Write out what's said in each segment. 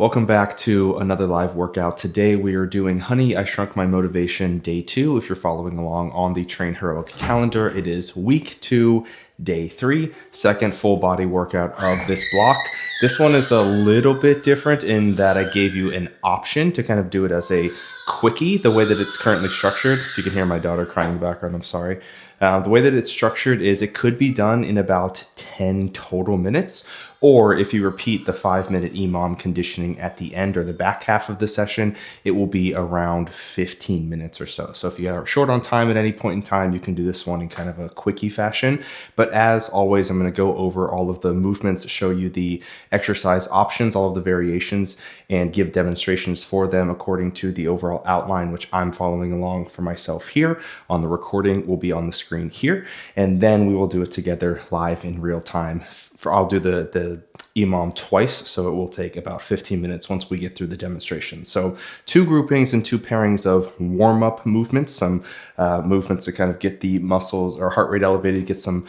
Welcome back to another live workout. Today we are doing Honey, I Shrunk My Motivation Day 2. If you're following along on the Train Heroic calendar, it is week 2, day 3, second full body workout of this block. This one is a little bit different in that I gave you an option to kind of do it as a quickie, the way that it's currently structured. If you can hear my daughter crying in the background, I'm sorry. The way that it's structured is it could be done in about 10 total minutes, or if you repeat the 5-minute EMOM conditioning at the end or the back half of the session, it will be around 15 minutes or so. So if you are short on time at any point in time, you can do this one in kind of a quickie fashion. But as always, I'm going to go over all of the movements, show you the exercise options, all of the variations, and give demonstrations for them according to the overall outline, which I'm following along for myself here. On the recording will be on the screen here, and then we will do it together live in real time. I'll do the EMOM twice, so it will take about 15 minutes once we get through the demonstration. So 2 groupings and 2 pairings of warm-up movements, some movements to kind of get the muscles or heart rate elevated, get some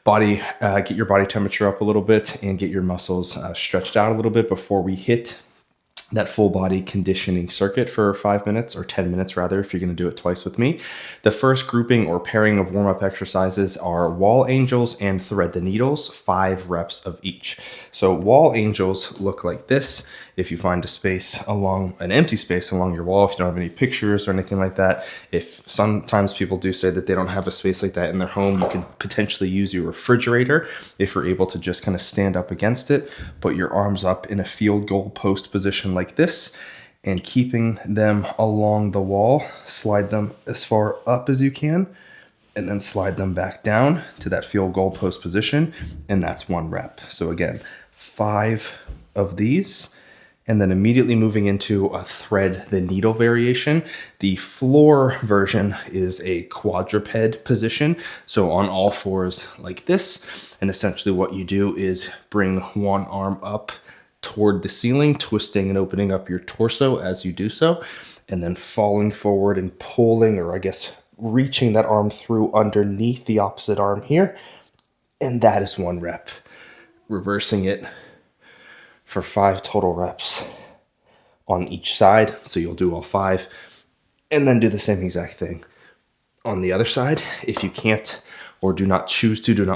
body, get your body temperature up a little bit, and get your muscles stretched out a little bit before we hit that full body conditioning circuit for 5 minutes, or 10 minutes rather, if you're going to do it twice with me. The first grouping or pairing of warm-up exercises are wall angels and thread the needles, 5 reps of each. So wall angels look like this. If you find a space along an empty space along your wall, if you don't have any pictures or anything like that, if sometimes people do say that they don't have a space like that in their home, you can potentially use your refrigerator if you're able to just kind of stand up against it, put your arms up in a field goal post position like this, and keeping them along the wall, slide them as far up as you can, and then slide them back down to that field goal post position, and that's 1 rep. So again, 5 of these. And then immediately moving into a thread the needle variation. The floor version is a quadruped position. So on all fours like this. And essentially what you do is bring one arm up toward the ceiling, twisting and opening up your torso as you do so. And then falling forward and pulling, or I guess reaching that arm through underneath the opposite arm here. And that is 1 rep. Reversing it for 5 total reps on each side. So you'll do all 5 and then do the same exact thing on the other side. If you can't or do not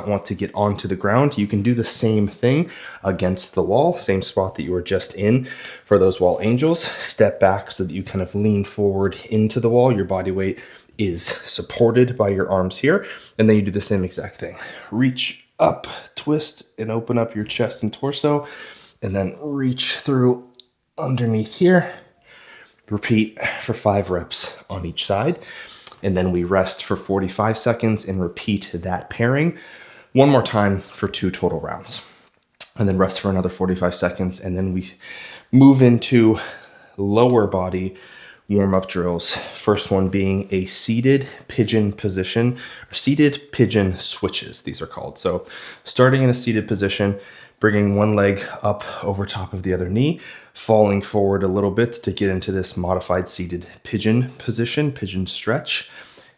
want to get onto the ground, you can do the same thing against the wall, same spot that you were just in for those wall angels. Step back so that you kind of lean forward into the wall. Your body weight is supported by your arms here. And then you do the same exact thing. Reach up, twist, and open up your chest and torso. And then reach through underneath here. Repeat for 5 reps on each side. And then we rest for 45 seconds and repeat that pairing 1 more time for 2 total rounds. And then rest for another 45 seconds. And then we move into lower body warm-up drills. First one being a seated pigeon position, or seated pigeon switches, these are called. So starting in a seated position, bringing one leg up over top of the other knee, falling forward a little bit to get into this modified seated pigeon position, pigeon stretch,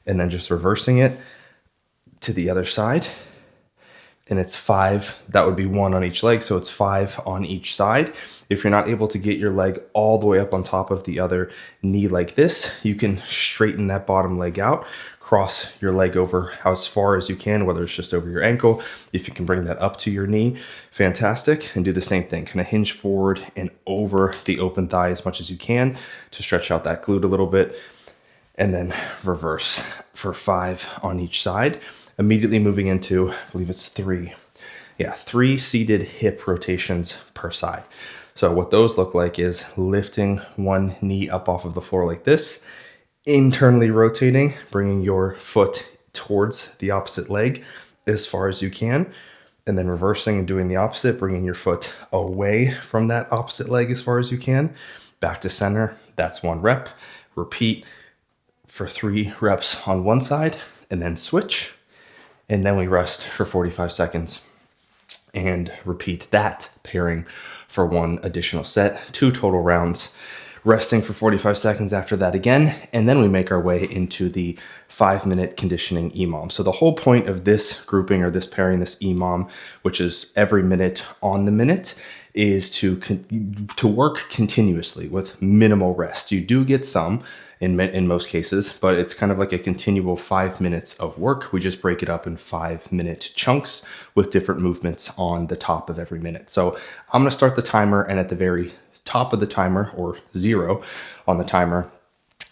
and then just reversing it to the other side. And it's 5, that would be 1 on each leg, so it's 5 on each side. If you're not able to get your leg all the way up on top of the other knee like this, you can straighten that bottom leg out, cross your leg over as far as you can, whether it's just over your ankle. If you can bring that up to your knee, fantastic. And do the same thing, kind of hinge forward and over the open thigh as much as you can to stretch out that glute a little bit. And then reverse for 5 on each side. Immediately moving into, I believe it's 3 seated hip rotations per side. So what those look like is lifting one knee up off of the floor like this, internally rotating, bringing your foot towards the opposite leg as far as you can, and then reversing and doing the opposite, bringing your foot away from that opposite leg as far as you can, back to center. That's 1 rep. Repeat for 3 reps on one side, and then switch. And then we rest for 45 seconds and repeat that pairing for 1 additional set, 2 total rounds, resting for 45 seconds after that again. And then we make our way into the 5-minute conditioning EMOM. So the whole point of this grouping or this pairing, this EMOM, which is every minute on the minute, is to work continuously with minimal rest. You do get some in most cases, but it's kind of like a continual 5 minutes of work. We just break it up in 5-minute chunks with different movements on the top of every minute. So I'm going to start the timer, and at the very top of the timer, or 0 on the timer,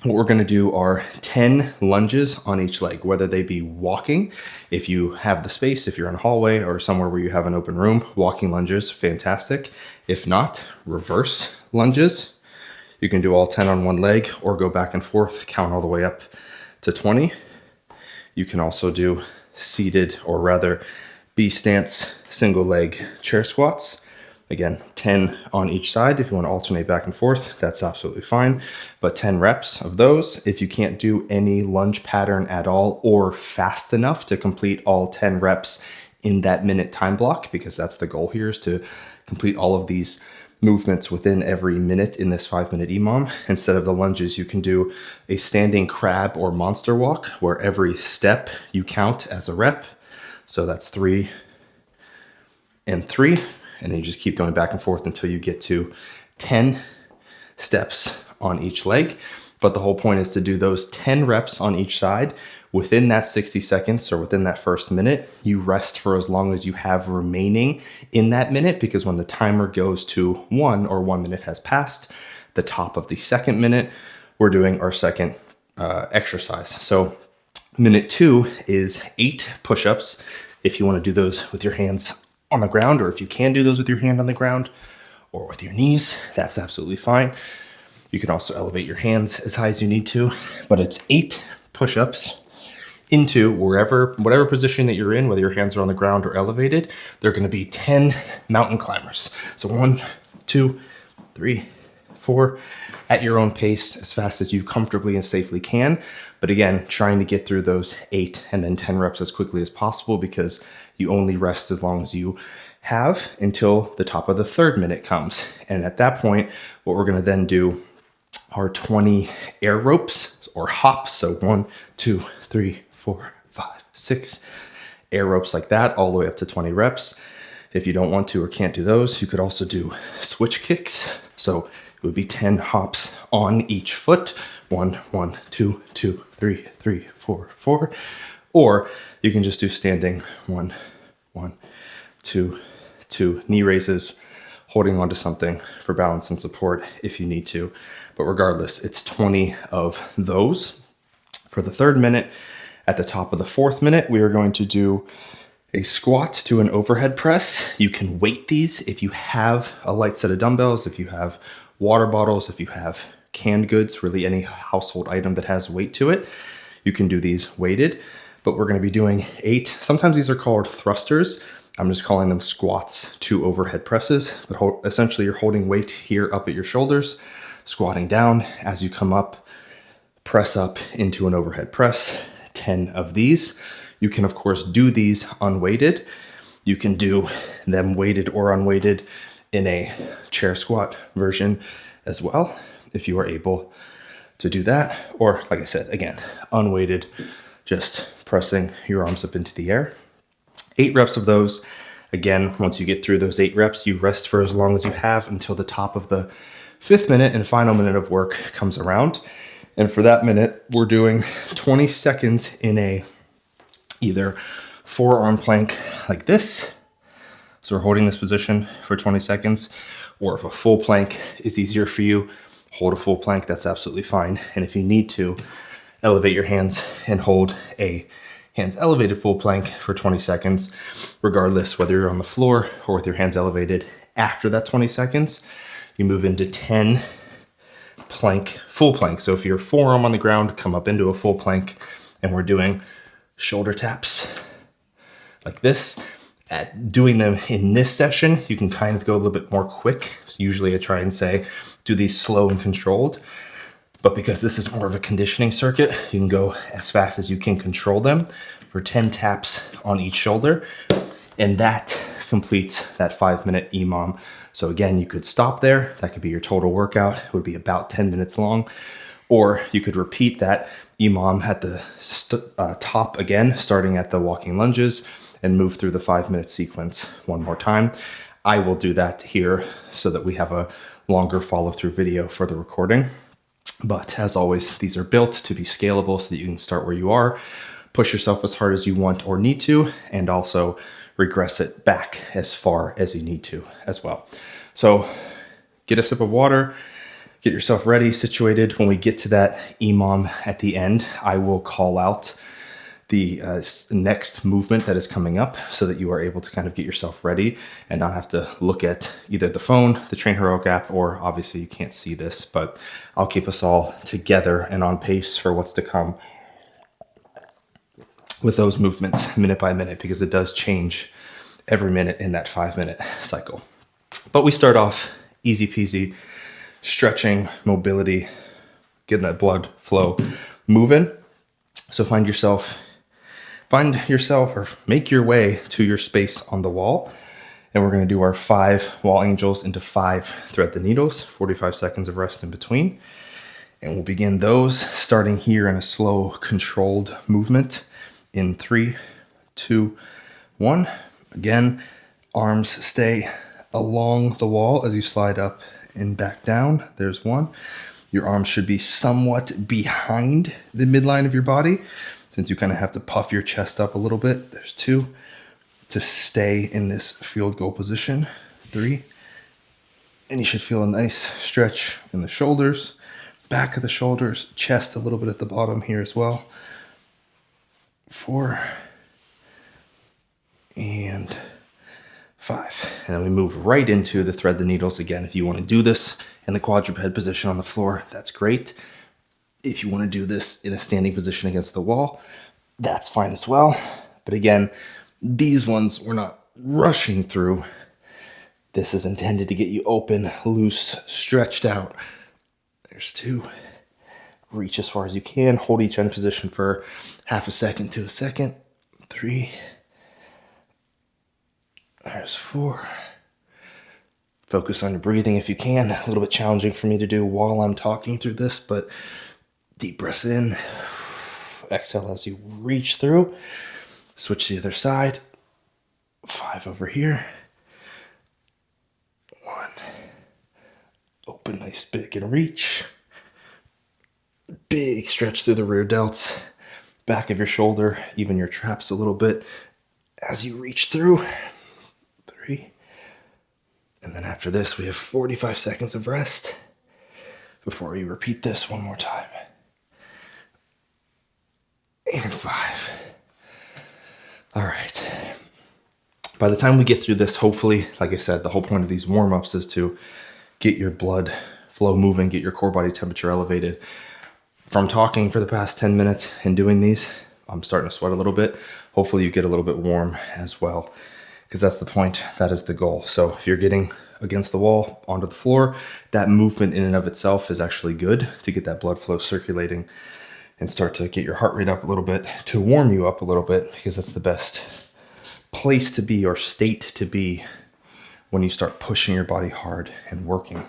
what we're going to do are 10 lunges on each leg, whether they be walking, if you have the space, if you're in a hallway or somewhere where you have an open room, walking lunges, fantastic. If not, reverse lunges. You can do all 10 on one leg or go back and forth, count all the way up to 20. You can also do seated, or rather B stance, single leg chair squats. Again, 10 on each side. If you want to alternate back and forth, that's absolutely fine. But 10 reps of those. If you can't do any lunge pattern at all or fast enough to complete all 10 reps in that minute time block, because that's the goal here, is to complete all of these movements within every minute in this 5-minute EMOM. Instead of the lunges, you can do a standing crab or monster walk, where every step you count as a rep. So that's 3 and 3. And then you just keep going back and forth until you get to 10 steps on each leg. But the whole point is to do those 10 reps on each side. Within that 60 seconds or within that first minute, you rest for as long as you have remaining in that minute, because when the timer goes to 1 or 1 minute has passed, the top of the second minute, we're doing our second exercise. So minute 2 is 8 push-ups. If you want to do those with your hands on the ground, or if you can do those with your hand on the ground or with your knees, that's absolutely fine. You can also elevate your hands as high as you need to, but it's 8 push-ups into whatever position that you're in, whether your hands are on the ground or elevated. They're going to be 10 mountain climbers. So 1, 2, 3, 4, at your own pace, as fast as you comfortably and safely can. But again, trying to get through those 8 and then 10 reps as quickly as possible, because you only rest as long as you have until the top of the third minute comes. And at that point, what we're going to then do are 20 air ropes or hops. So 1, 2, 3, 4, 5, 6 air ropes like that, all the way up to 20 reps. If you don't want to or can't do those, you could also do switch kicks. So it would be 10 hops on each foot. 1, 1, 2, 2, 3, 3, 4, 4. Or you can just do standing 1, 1, 2, 2, knee raises, holding onto something for balance and support if you need to. But regardless, it's 20 of those. For the third minute, at the top of the fourth minute, we are going to do a squat to an overhead press. You can weight these if you have a light set of dumbbells, if you have water bottles, if you have canned goods, really any household item that has weight to it. You can do these weighted, but we're going to be doing 8. Sometimes these are called thrusters. I'm just calling them squats to overhead presses, but essentially you're holding weight here up at your shoulders, squatting down. As you come up, press up into an overhead press, 10 of these. You can, of course, do these unweighted. You can do them weighted or unweighted in a chair squat version as well, if you are able to do that. Or, like I said, again, unweighted, just pressing your arms up into the air. 8 reps of those. Again, once you get through those 8 reps, you rest for as long as you have until the top of the 5th minute and final minute of work comes around. And for that minute, we're doing 20 seconds in a either forearm plank like this. So we're holding this position for 20 seconds. Or if a full plank is easier for you, hold a full plank, that's absolutely fine. And if you need to, elevate your hands and hold a hands elevated full plank for 20 seconds, regardless whether you're on the floor or with your hands elevated. After that 20 seconds, you move into 10 plank, full plank. So if you're forearm on the ground, come up into a full plank, and we're doing shoulder taps like this. At doing them in this session, you can kind of go a little bit more quick. So usually I try and say, do these slow and controlled. But because this is more of a conditioning circuit, you can go as fast as you can control them for 10 taps on each shoulder. And that completes that 5-minute EMOM. So again, you could stop there. That could be your total workout. It would be about 10 minutes long. Or you could repeat that EMOM at the top again, starting at the walking lunges, and move through the 5-minute sequence one more time. I will do that here so that we have a longer follow-through video for the recording. But as always, these are built to be scalable so that you can start where you are, push yourself as hard as you want or need to, and also regress it back as far as you need to as well. So get a sip of water, get yourself ready, situated. When we get to that EMOM at the end, I will call out the next movement that is coming up so that you are able to kind of get yourself ready and not have to look at either the phone, the Train Heroic app, or obviously you can't see this, but I'll keep us all together and on pace for what's to come with those movements minute by minute, because it does change every minute in that 5-minute cycle. But we start off easy peasy, stretching, mobility, getting that blood flow moving. So find yourself or make your way to your space on the wall. And we're going to do our 5 wall angels into 5 thread the needles, 45 seconds of rest in between. And we'll begin those starting here in a slow, controlled movement in 3, 2, 1. Again, arms stay along the wall as you slide up and back down. There's 1. Your arms should be somewhat behind the midline of your body, since you kind of have to puff your chest up a little bit. There's 2. To stay in this field goal position. 3. And you should feel a nice stretch in the shoulders, back of the shoulders, chest a little bit at the bottom here as well. 4. And 5. And then we move right into the thread the needles. Again, if you want to do this in the quadruped position on the floor, that's great. If you want to do this in a standing position against the wall, that's fine as well. But again, these ones we're not rushing through. This is intended to get you open, loose, stretched out. There's 2. Reach as far as you can. Hold each end position for half a second to a second. 3. There's 4. Focus on your breathing if you can. A little bit challenging for me to do while I'm talking through this, but deep breaths in. Exhale as you reach through. Switch to the other side. 5 over here. 1. Open nice big and reach. Big stretch through the rear delts. Back of your shoulder, even your traps a little bit as you reach through. 3. And then after this, we have 45 seconds of rest before we repeat this one more time. And 5. All right. By the time we get through this, hopefully, like I said, the whole point of these warm-ups is to get your blood flow moving, get your core body temperature elevated. From talking for the past 10 minutes and doing these, I'm starting to sweat a little bit. Hopefully you get a little bit warm as well, because that's the point. That is the goal. So if you're getting against the wall, onto the floor, that movement in and of itself is actually good to get that blood flow circulating and start to get your heart rate up a little bit, to warm you up a little bit, because that's the best place to be or state to be when you start pushing your body hard and working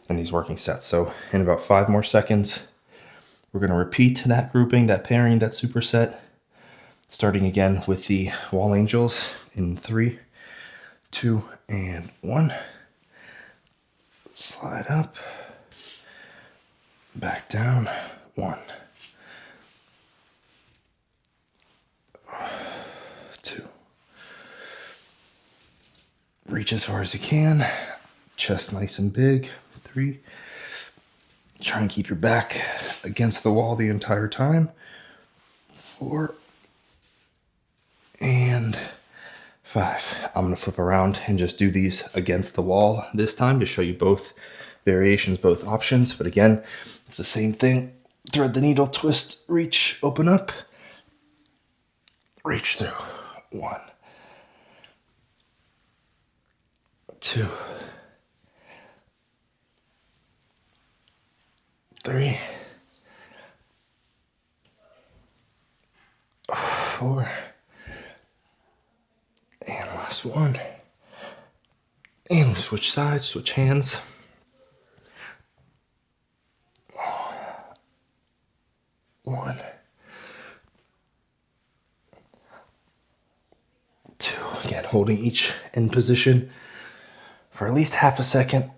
in these working sets. So in about 5 more seconds, we're going to repeat that grouping, that pairing, that superset, starting again with the wall angels in 3, 2, and 1. Slide up, back down, 1, 2. Reach as far as you can, chest nice and big, 3. Try and keep your back against the wall the entire time, 4, and 5. I'm going to flip around and just do these against the wall this time to show you both variations, both options. But again, it's the same thing. Thread the needle, twist, reach, open up, reach through. 1, 2, 3, 4, and last one. And we switch sides, switch hands. 1, 2. Again, holding each end position for at least half a second.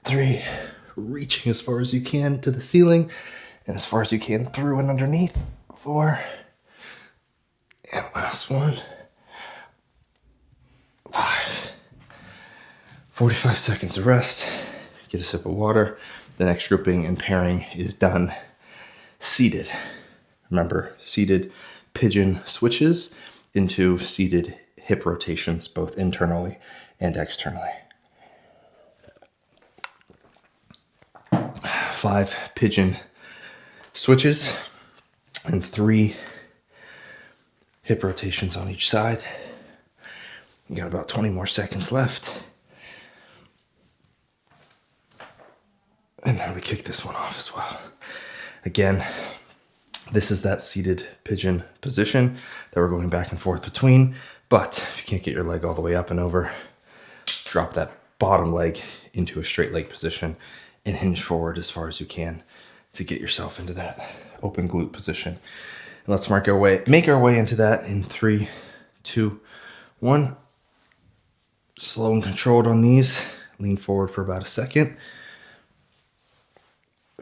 3, reaching as far as you can to the ceiling and as far as you can through and underneath. 4, and last one. 5. 45 seconds of rest. Get a sip of water. The next grouping and pairing is done seated. Remember, seated pigeon switches into seated hip rotations, both internally and externally. 5 pigeon switches and 3 hip rotations on each side. You got about 20 more seconds left. And then we kick this one off as well. Again, this is that seated pigeon position that we're going back and forth between. But if you can't get your leg all the way up and over, drop that bottom leg into a straight leg position and hinge forward as far as you can to get yourself into that open glute position. And let's make our way into that in 3, 2, 1. Slow and controlled on these. Lean forward for about a second.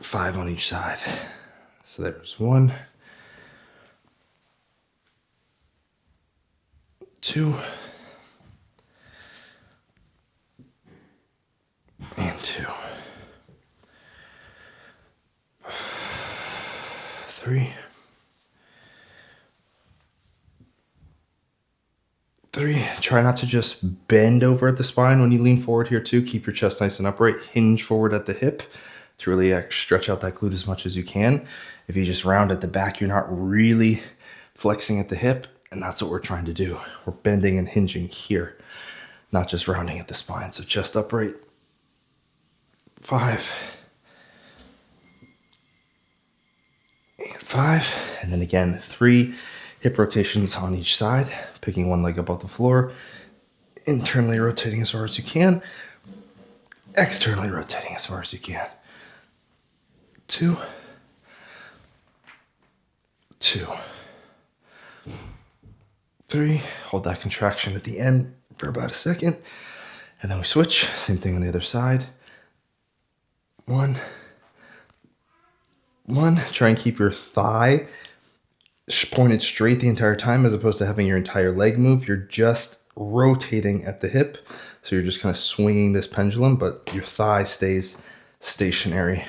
5 on each side. So there's 1, 2, and 2. 3, 3. Try not to just bend over at the spine when you lean forward here too. Keep your chest nice and upright. Hinge forward at the hip to really stretch out that glute as much as you can. If you just round at the back, you're not really flexing at the hip, and that's what we're trying to do. We're bending and hinging here, not just rounding at the spine. So chest upright. 5. And 5. And then again, 3 hip rotations on each side, picking one leg up off the floor, internally rotating as far as you can, externally rotating as far as you can. 2, 2, 3. Hold that contraction at the end for about a second. And then we switch. Same thing on the other side. 1, 1. Try and keep your thigh pointed straight the entire time as opposed to having your entire leg move. You're just rotating at the hip. So you're just kind of swinging this pendulum, but your thigh stays stationary.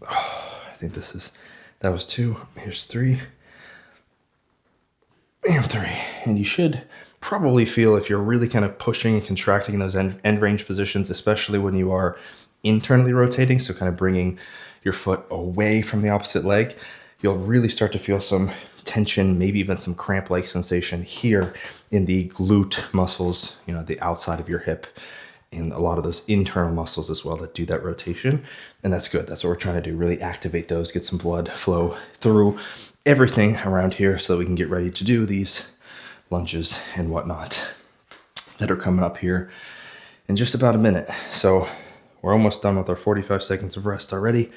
Oh, I think that was 2. Here's 3. And 3. And you should probably feel, if you're really kind of pushing and contracting in those end range positions, especially when you are internally rotating, so kind of bringing your foot away from the opposite leg, you'll really start to feel some tension, maybe even some cramp-like sensation here in the glute muscles, the outside of your hip, and a lot of those internal muscles as well that do that rotation. And that's good. That's what we're trying to do, really activate those, get some blood flow through everything around here so that we can get ready to do these lunges and whatnot that are coming up here in just about a minute. So we're almost done with our 45 seconds of rest already.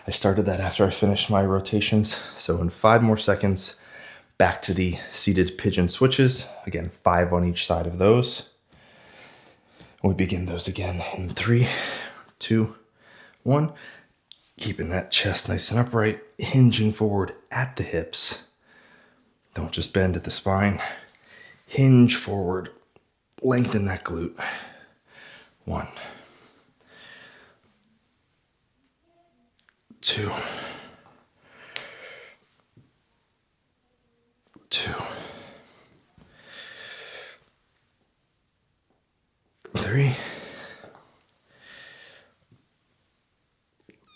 I started that after I finished my rotations. So in 5 more seconds, back to the seated pigeon switches. Again, 5 on each side of those. We begin those again in 3, 2, 1. Keeping that chest nice and upright, hinging forward at the hips. Don't just bend at the spine. Hinge forward, lengthen that glute. 1, 2, 2, 3,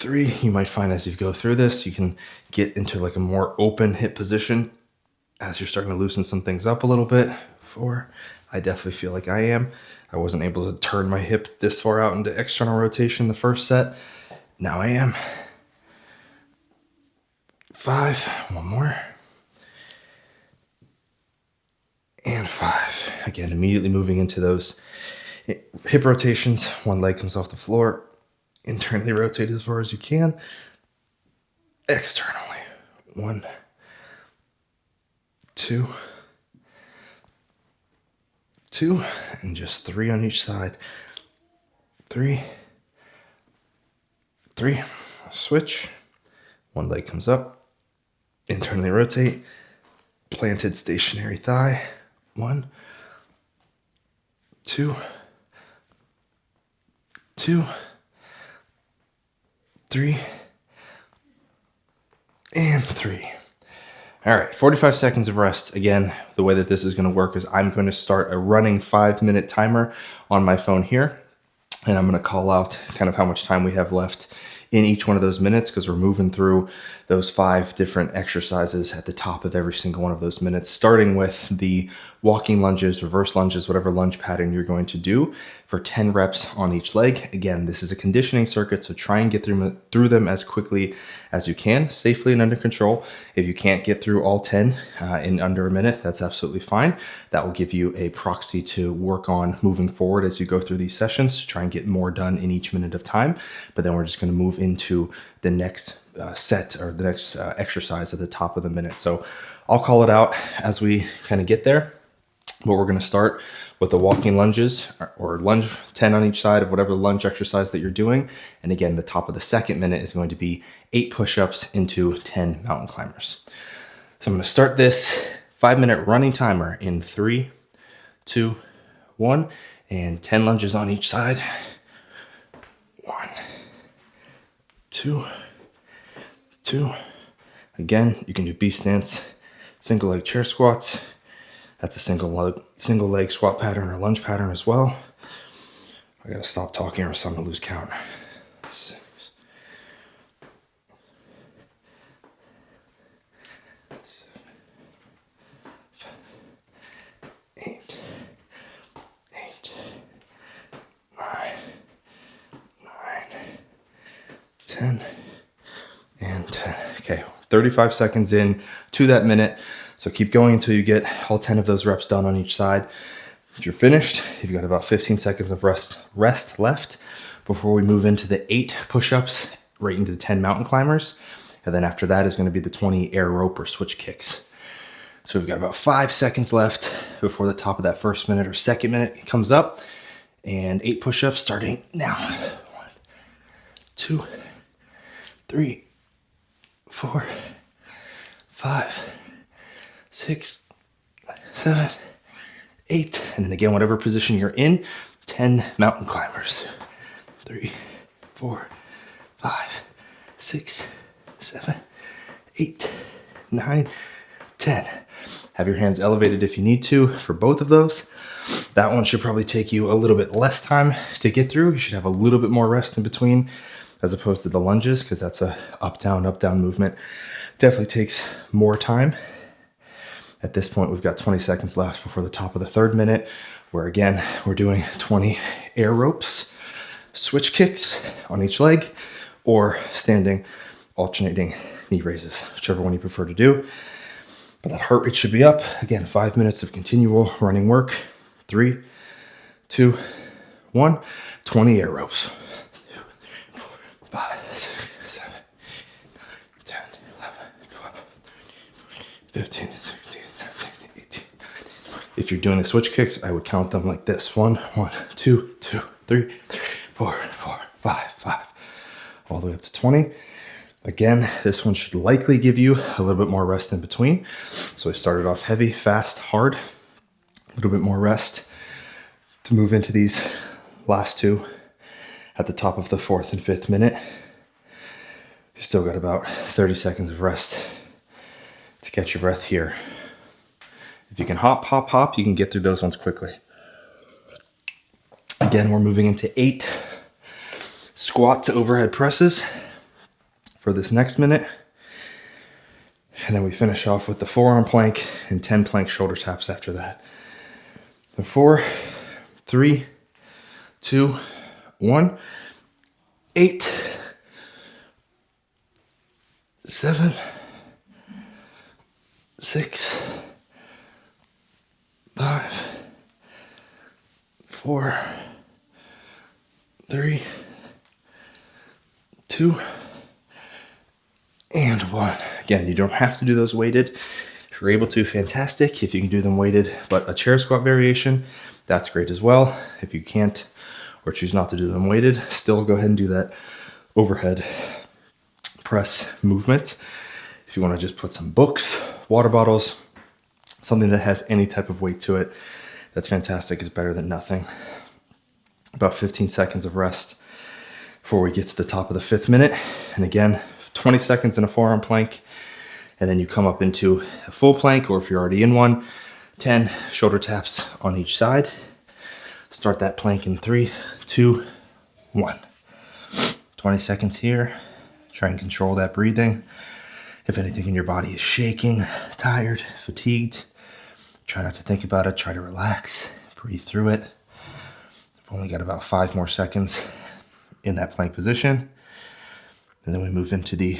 3. You might find as you go through this, you can get into like a more open hip position as you're starting to loosen some things up a little bit. 4. I definitely feel like I am. I wasn't able to turn my hip this far out into external rotation the first set. Now I am. 5. One more. And 5. Again, immediately moving into those hip rotations. One leg comes off the floor. Internally rotate as far as you can. Externally. 1, 2, 2, and just 3 on each side. 3, 3, switch. One leg comes up, internally rotate, planted stationary thigh. 1, 2, 2, 3, and 3. All right, 45 seconds of rest. Again, the way that this is going to work is I'm going to start a running 5-minute timer on my phone here, and I'm going to call out kind of how much time we have left in each one of those minutes, because we're moving through those 5 different exercises at the top of every single one of those minutes, starting with the walking lunges, reverse lunges, whatever lunge pattern you're going to do for 10 reps on each leg. Again, this is a conditioning circuit, so try and get through them as quickly as you can, safely and under control. If you can't get through all 10 in under a minute, that's absolutely fine. That will give you a proxy to work on moving forward as you go through these sessions, to try and get more done in each minute of time. But then we're just going to move into the next set, or the next exercise at the top of the minute. So I'll call it out as we kind of get there. But we're going to start with the walking lunges, or lunge 10 on each side of whatever lunge exercise that you're doing. And again, the top of the second minute is going to be 8 push-ups into 10 mountain climbers. So I'm going to start this 5-minute running timer in 3, 2, 1, and 10 lunges on each side. 1, 2, 2. Again, you can do beast stance, single leg chair squats. That's a single leg squat pattern or lunge pattern as well. I gotta stop talking or else I'm gonna lose count. 6, 7, 8, 9, 10, and 10. Okay, 35 seconds in to that minute. So keep going until you get all 10 of those reps done on each side. If you're finished, you've got about 15 seconds of rest left before we move into the 8 push-ups right into the 10 mountain climbers. And then after that is going to be the 20 air rope or switch kicks. So we've got about 5 seconds left before the top of that first minute or second minute comes up. And 8 push-ups starting now. 1, 2, 3, 4, 5, 6, 7, 8. And then again, whatever position you're in, 10 mountain climbers. 3, 4, 5, 6, 7, 8, 9, 10. Have your hands elevated if you need to for both of those. That one should probably take you a little bit less time to get through. You should have a little bit more rest in between, as opposed to the lunges, because that's a up, down movement. Definitely takes more time. At this point, we've got 20 seconds left before the top of the third minute, where again, we're doing 20 air ropes, switch kicks on each leg, or standing, alternating knee raises, whichever one you prefer to do. But that heart rate should be up. Again, 5 minutes of continual running work. 3, 2, 1, 20 air ropes. 2, 3, 4, 5, 6, 7, 10, 11, 12, 13, 15, 16, 17, 18, 19. If you're doing the switch kicks, I would count them like this. 1, 1, 2, 2, 3, 4, 4, 5, 5. All the way up to 20. Again, this one should likely give you a little bit more rest in between. So I started off heavy, fast, hard. A little bit more rest to move into these last 2 at the top of the 4th and 5th minute. You still got about 30 seconds of rest to catch your breath here. If you can hop, hop, hop, you can get through those ones quickly. Again, we're moving into 8 squat to overhead presses for this next minute. And then we finish off with the forearm plank and 10 plank shoulder taps after that. So 4, 3, 2, 1, 8, 7, 6, 5, 4, 3, 2, and 1. Again, you don't have to do those weighted. If you're able to, fantastic. If you can do them weighted, but a chair squat variation that's great as well. If you can't or choose not to do them weighted, still go ahead and do that overhead press movement. If you want to just put some books, water bottles, something that has any type of weight to it, that's fantastic. It's better than nothing. About 15 seconds of rest before we get to the top of the 5th minute. And again, 20 seconds in a forearm plank. And then you come up into a full plank, or if you're already in one, 10 shoulder taps on each side. Start that plank in 3, 2, 1. 20 seconds here. Try and control that breathing. If anything in your body is shaking, tired, fatigued, try not to think about it. Try to relax. Breathe through it. I've only got about 5 more seconds in that plank position. And then we move into the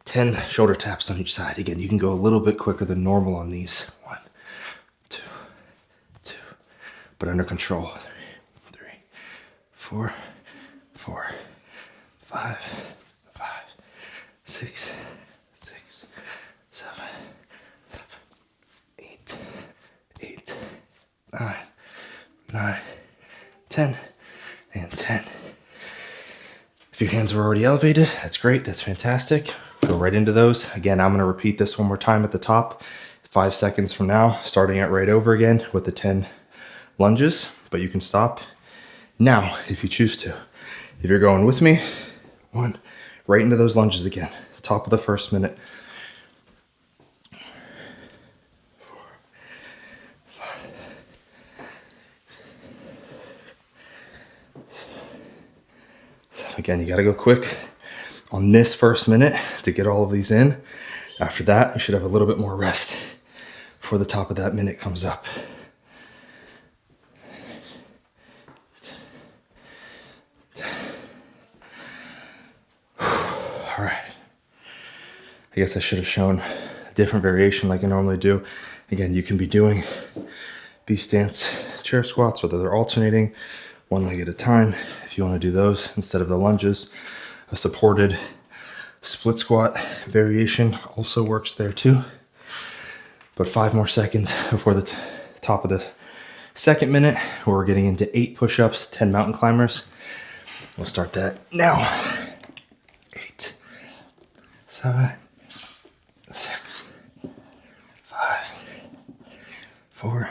10 shoulder taps on each side. Again, you can go a little bit quicker than normal on these. 1, 2, 2, but under control. 3, 4, 4, 5, 5, 6, 6, 7, 8, 8, 9, 9, 10, and 10. If your hands were already elevated, that's great. That's fantastic. Go right into those. Again, I'm going to repeat this one more time at the top. 5 seconds from now, starting it right over again with the 10 lunges, but you can stop now if you choose to. If you're going with me, 1, right into those lunges again. Top of the 1st minute. 4, 5, 7. Again, you got to go quick on this 1st minute to get all of these in. After that, you should have a little bit more rest before the top of that minute comes up. All right. I guess I should have shown a different variation like I normally do. Again, you can be doing these stance chair squats, whether they're alternating, one leg at a time. If you want to do those instead of the lunges, a supported split squat variation also works there too. But 5 more seconds before the top of the 2nd minute, where we're getting into 8 push-ups, 10 mountain climbers. We'll start that now. 8, 7, 6, 5, 4,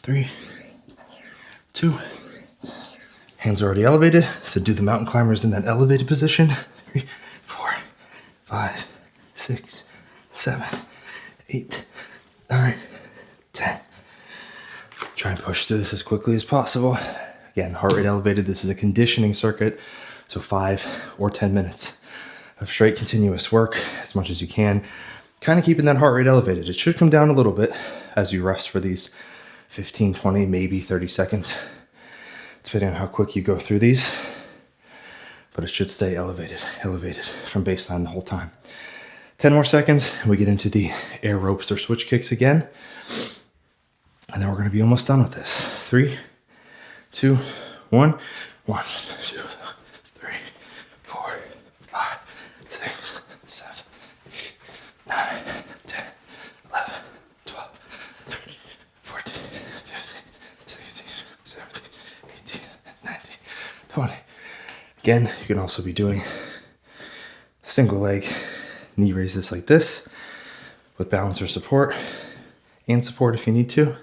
3, 2. Hands are already elevated, so do the mountain climbers in that elevated position. 3, 4, 5, 6, 7, 8, 9, 10. Try and push through this as quickly as possible. Again, heart rate elevated. This is a conditioning circuit, so 5 or 10 minutes of straight continuous work as much as you can. Kind of keeping that heart rate elevated. It should come down a little bit as you rest for these 15, 20, maybe 30 seconds, depending on how quick you go through these. But it should stay elevated from baseline the whole time. 10 more seconds, and we get into the air ropes or switch kicks again. And then we're going to be almost done with this. 3, 2, 1. 1, 2, 3, 4, 5, 6, 7, 8, 9, 10, 11, 12, 13, 14, 15, 16, 17, 18, 19, 20. Again, you can also be doing single leg knee raises like this with balance or support, and support if you need to.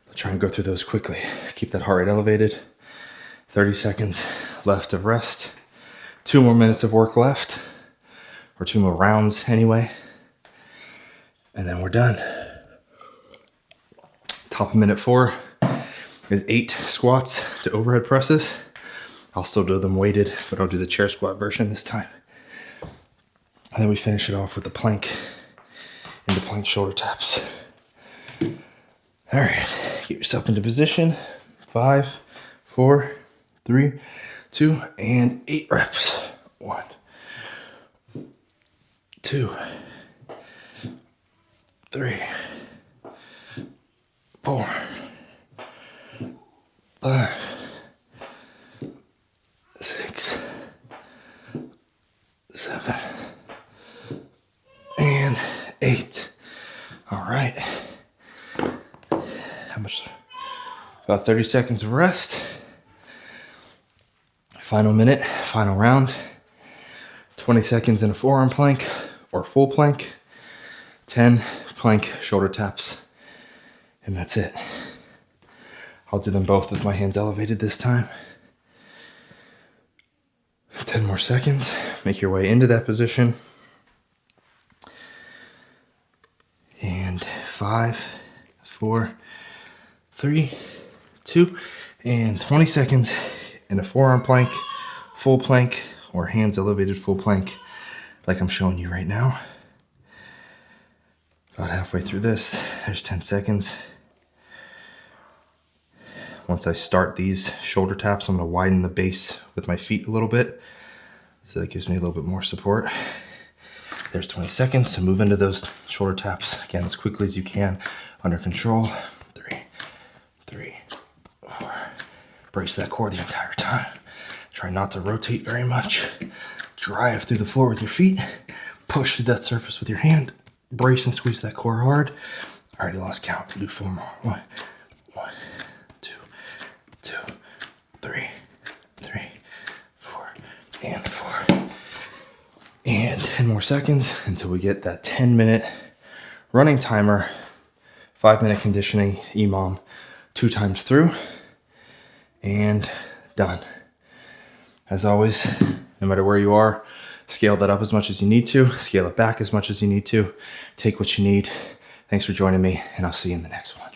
But try and go through those quickly. Keep that heart rate elevated. 30 seconds left of rest. 2 more minutes of work left, or 2 more rounds anyway. And then we're done. Top of minute 4 is 8 squats to overhead presses. I'll still do them weighted, but I'll do the chair squat version this time. And then we finish it off with the plank and the plank shoulder taps. All right, get yourself into position. 5, 4, 3, 2, and 8 reps. 1, 2, 3, 4, 5, 6, 7, and 8. All right. How much About 30 seconds of rest. Final minute, final round. 20 seconds in a forearm plank or full plank. 10 plank shoulder taps. And that's it. I'll do them both with my hands elevated this time. 10 more seconds. Make your way into that position. And 5, 4, 3, 2, and 20 seconds in a forearm plank, full plank, or hands elevated full plank, like I'm showing you right now. About halfway through this, there's 10 seconds. Once I start these shoulder taps, I'm going to widen the base with my feet a little bit, so that gives me a little bit more support. There's 20 seconds to move into those shoulder taps, again, as quickly as you can, under control. 3, 4. Brace that core the entire time. Try not to rotate very much. Drive through the floor with your feet. Push through that surface with your hand. Brace and squeeze that core hard. I already lost count. Do 4 more. 1, 2, 3, 4, and 4. And 10 more seconds until we get that 10-minute running timer, 5-minute conditioning EMOM 2 times through, and done. As always, no matter where you are, scale that up as much as you need to, scale it back as much as you need to, take what you need. Thanks for joining me, and I'll see you in the next one.